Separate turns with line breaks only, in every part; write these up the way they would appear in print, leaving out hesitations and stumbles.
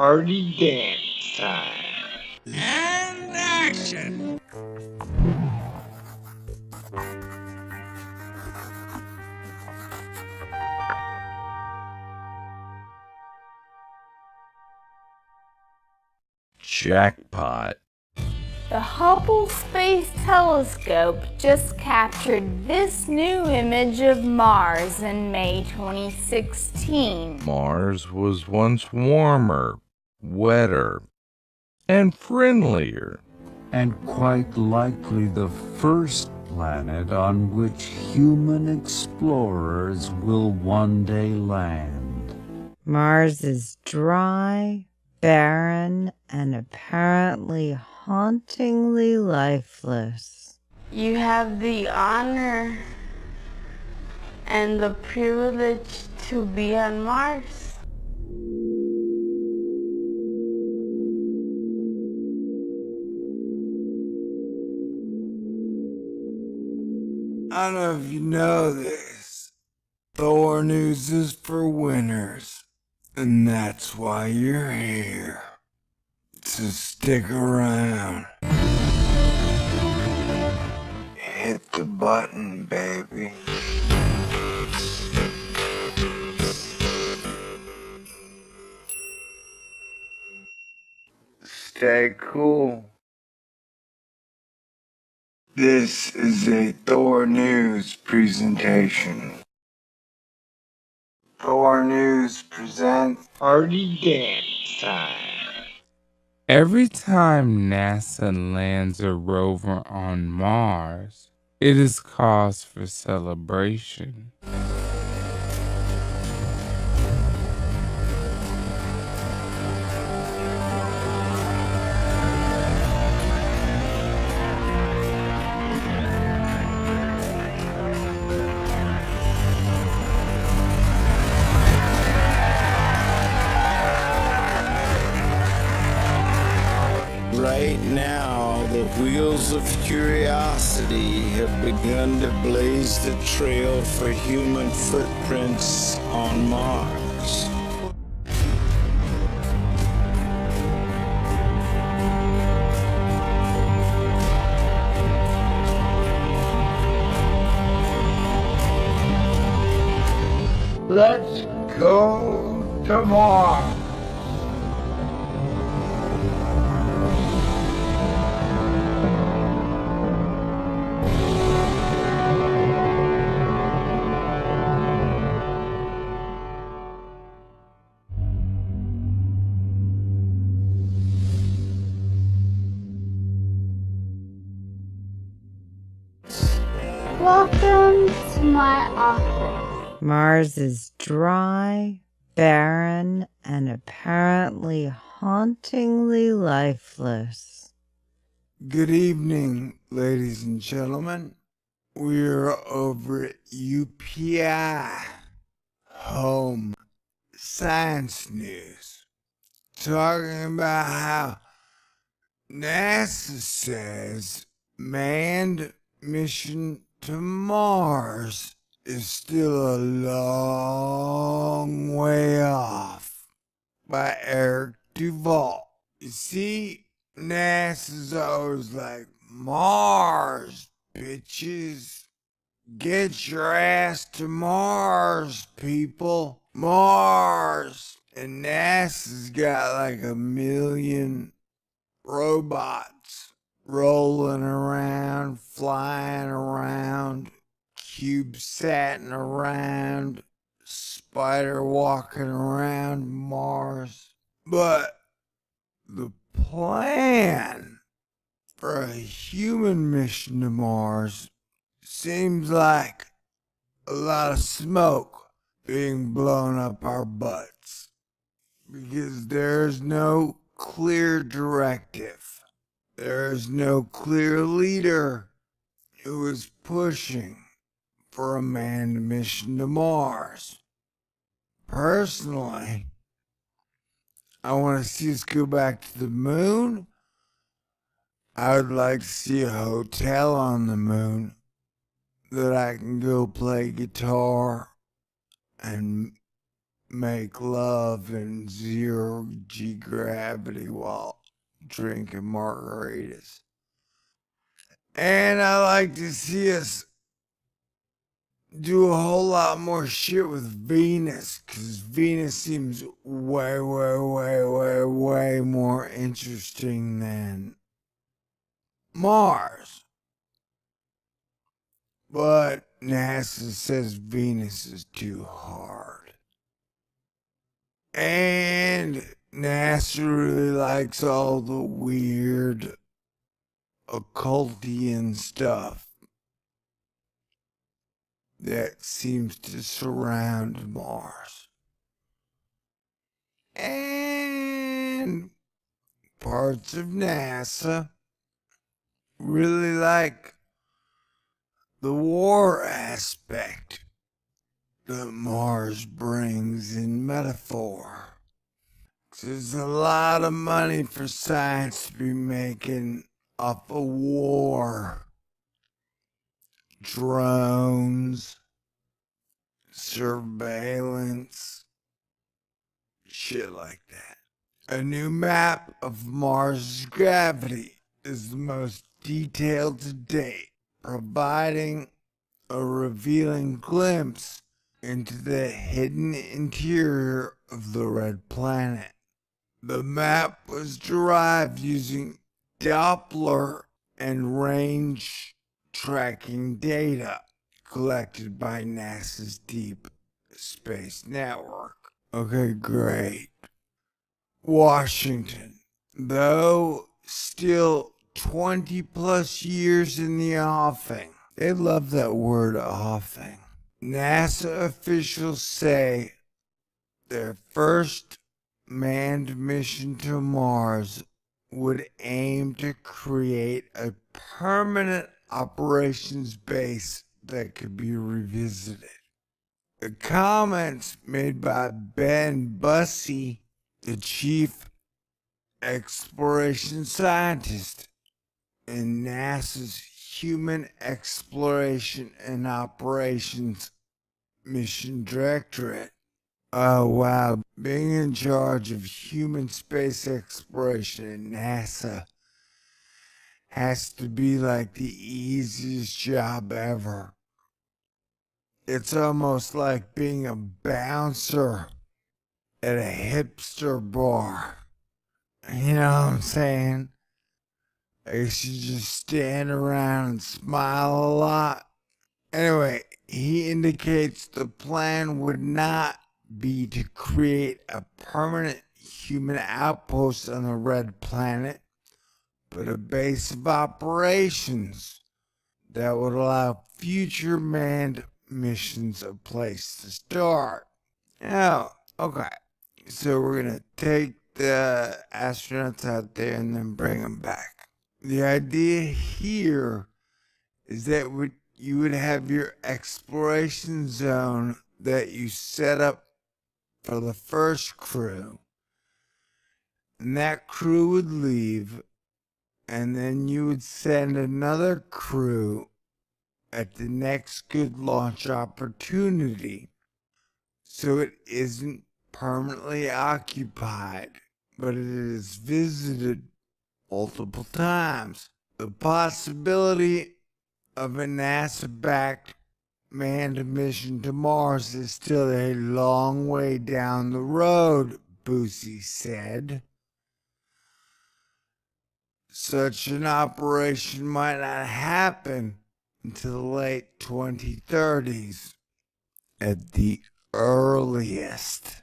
Party dance time.
And action!
Jackpot.
The Hubble Space Telescope just captured this new image of Mars in May 2016.
Mars was once warmer, wetter, and friendlier.
And quite likely the first planet on which human explorers will one day land.
Mars is dry, barren, and apparently hauntingly lifeless.
You have the honor and the privilege to be on Mars.
I don't know if you know this. Thor News is for winners. And that's why you're here. So stick around. Hit the button, baby. Stay cool. This is a Thor News presentation. Thor News presents Party Dance Time.
Every time NASA lands a rover on Mars, it is cause for celebration.
Right now, the wheels of curiosity have begun to blaze the trail for human footprints on Mars.
Let's go to Mars.
Welcome to my office.
Mars is dry, barren, and apparently hauntingly lifeless.
Good evening, ladies and gentlemen. We're over at UPI, Home Science News, talking about how NASA says manned mission to Mars is still a long way off, by Eric Duvall. You see, NASA's always like, Mars, bitches. Get your ass to Mars, people. Mars. And NASA's got like 1 million robots rolling around, flying around, CubeSatting around, spider walking around Mars. But the plan for a human mission to Mars seems like a lot of smoke being blown up our butts, because there's no clear directive. There's no clear leader who is pushing for a manned mission to Mars. Personally, I want to see us go back to the moon. I would like to see a hotel on the moon that I can go play guitar and make love in zero-G gravity while drinking margaritas. And I like to see us do a whole lot more shit with Venus, because Venus seems way more interesting than Mars. But NASA says Venus is too hard. And NASA really likes all the weird occultian stuff that seems to surround Mars. And parts of NASA really like the war aspect that Mars brings in metaphor. There's a lot of money for science to be making off of war. Drones, surveillance, shit like that. A new map of Mars' gravity is the most detailed to date, providing a revealing glimpse into the hidden interior of the red planet. The map was derived using Doppler and range tracking data collected by NASA's Deep Space Network. Okay, great. Washington, though still 20 plus years in the offing. They love that word, offing. NASA officials say their first manned mission to Mars would aim to create a permanent operations base that could be revisited. The comments made by Ben Bussey, the chief exploration scientist in NASA's Human Exploration and Operations Mission Directorate. Oh wow, being in charge of human space exploration at NASA has to be like the easiest job ever. It's almost like being a bouncer at a hipster bar. You know what I'm saying? I should just stand around and smile a lot. Anyway, he indicates the plan would not be to create a permanent human outpost on the red planet, but a base of operations that would allow future manned missions a place to start. Now, okay, so we're gonna take the astronauts out there and then bring them back. The idea here is that you would have your exploration zone that you set up for the first crew, and that crew would leave, and then you would send another crew at the next good launch opportunity, so it isn't permanently occupied, but it is visited multiple times. The possibility of a NASA-backed manned mission to Mars is still a long way down the road, Bussey said. Such an operation might not happen until the late 2030s at the earliest.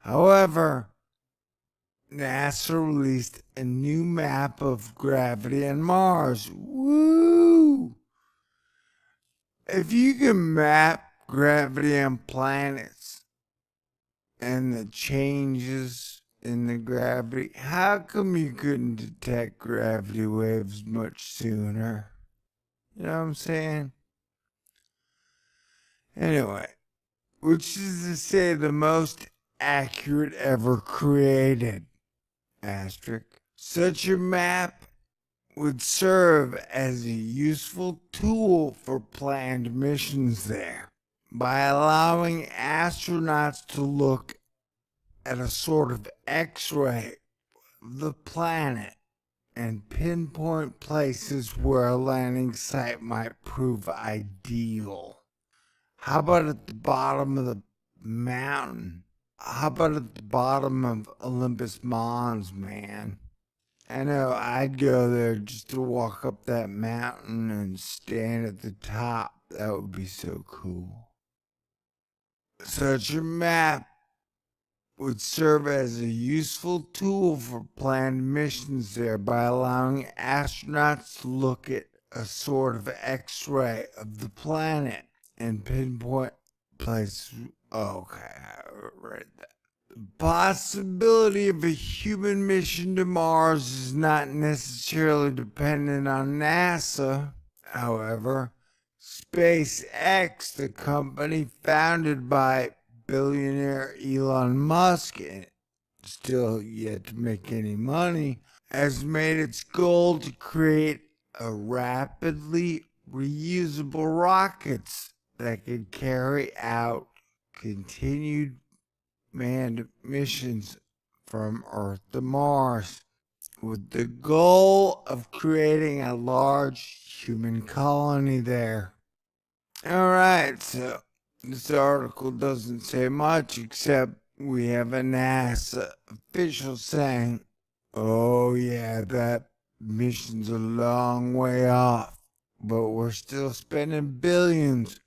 However, NASA released a new map of gravity on Mars. Woo! If you can map gravity on planets and the changes in the gravity, how come you couldn't detect gravity waves much sooner? You know what I'm saying? Anyway, which is to say the most accurate ever created. Asterisk. Such a map would serve as a useful tool for planned missions there. by allowing astronauts to look at a sort of X-ray of the planet and pinpoint places where a landing site might prove ideal. How about at the bottom of the mountain? How about at the bottom of Olympus Mons, man? I know I'd go there just to walk up that mountain and stand at the top. That would be so cool. Such a map would serve as a useful tool for planned missions there by allowing astronauts to look at a sort of X-ray of the planet and pinpoint places. Okay, I read that. The possibility of a human mission to Mars is not necessarily dependent on NASA. However, SpaceX, the company founded by billionaire Elon Musk, and still yet to make any money, has made its goal to create a rapidly reusable rockets that could carry out continued manned missions from Earth to Mars, with the goal of creating a large human colony there. Alright, so this article doesn't say much except we have a NASA official saying, oh yeah, that mission's a long way off, but we're still spending billions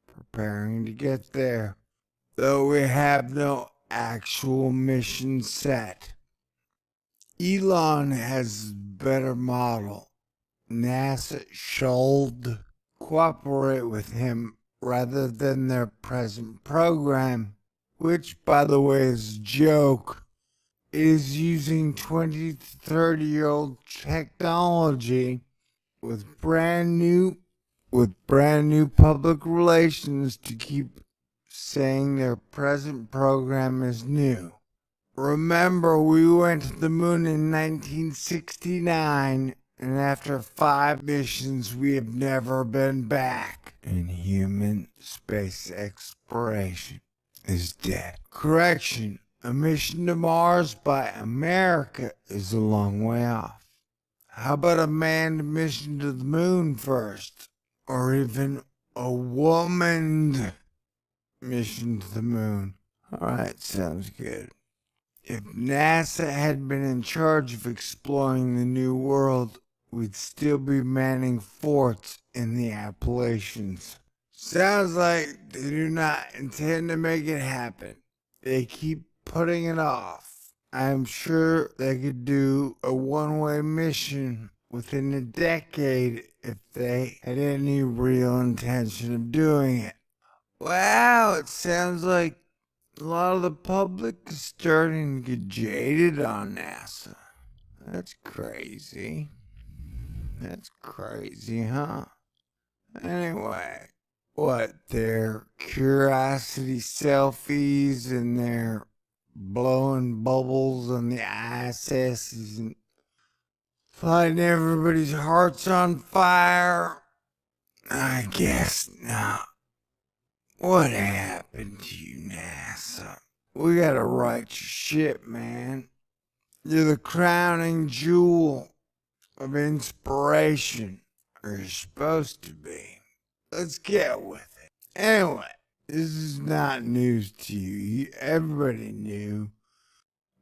preparing to get there, though we have no actual mission set. Elon has a better model. NASA should cooperate with him rather than their present program, which, by the way, is a joke. It is using 20 to 30-year-old technology with brand new public relations to keep saying their present program is new. Remember, we went to the moon in 1969, and after 5 missions, we have never been back. And human space exploration is dead. Correction, a mission to Mars by America is a long way off. How about a manned mission to the moon first? Or even a woman mission to the moon? Alright, sounds good. If NASA had been in charge of exploring the New World, we'd still be manning forts in the Appalachians. Sounds like they do not intend to make it happen. They keep putting it off. I'm sure they could do a one-way mission within a decade if they had any real intention of doing it. Wow, it sounds like a lot of the public is starting to get jaded on NASA. That's crazy. That's crazy, huh? Anyway, what, their Curiosity selfies and their blowing bubbles on the ISS and lighting everybody's hearts on fire? I guess not. What happened to you, NASA? We gotta right your ship, man. You're the crowning jewel of inspiration, or you're supposed to be. Let's get with it. Anyway, this is not news to you. Everybody knew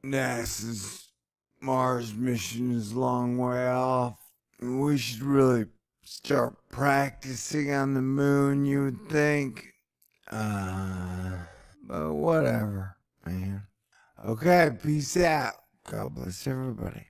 NASA's Mars mission is a long way off. We should really start practicing on the moon, you would think. But whatever, man. Okay, peace out. God bless everybody.